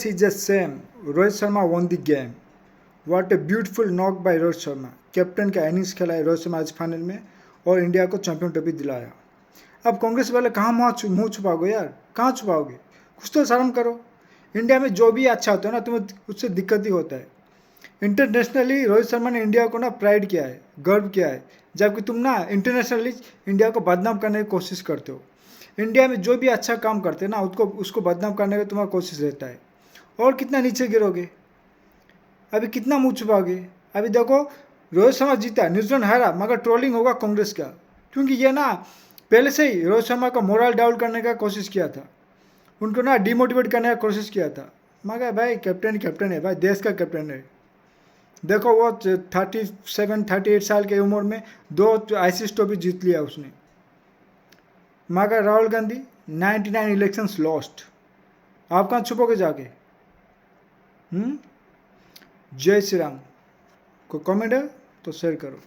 It's just same. Rohit Sharma won the game. What a beautiful knock by Rohit Sharma. Captain का innings खेला है रोहित शर्मा आज final में और इंडिया को चैंपियन ट्रॉफी दिलाया. अब कांग्रेस वाले कहाँ मुँह छुपाओगे यार, कहाँ छुपाओगे? कुछ तो शर्म करो. इंडिया में जो भी अच्छा होता है ना तुम्हें उससे दिक्कत ही होता है. इंटरनेशनली रोहित शर्मा ने इंडिया को ना प्राइड किया है, गर्व किया है, जबकि तुम ना इंटरनेशनली इंडिया को बदनाम करने की कोशिश करते हो. इंडिया में जो भी अच्छा काम करते हैं ना उसको बदनाम करने की तुम्हारा कोशिश रहता है. और कितना नीचे गिरोगे, अभी कितना मुँह छुपाओगे? अभी देखो रोहित शर्मा जीता, न्यूजीलैंड हारा, मगर ट्रोलिंग होगा कांग्रेस का, क्योंकि ये ना पहले से ही रोहित शर्मा का मोरल डाउन करने का कोशिश किया था, उनको ना डिमोटिवेट करने का कोशिश किया था. मगर भाई कैप्टन है भाई, देश का कैप्टन है. देखो वो 37-38 साल की उम्र में 2 ICC ट्रॉफी जीत लिया उसने. मगर राहुल गांधी 99 इलेक्शंस लॉस्ट. आप कहाँ छुपोगे जाके? जय श्री राम. को कमेंट है तो शेयर करो.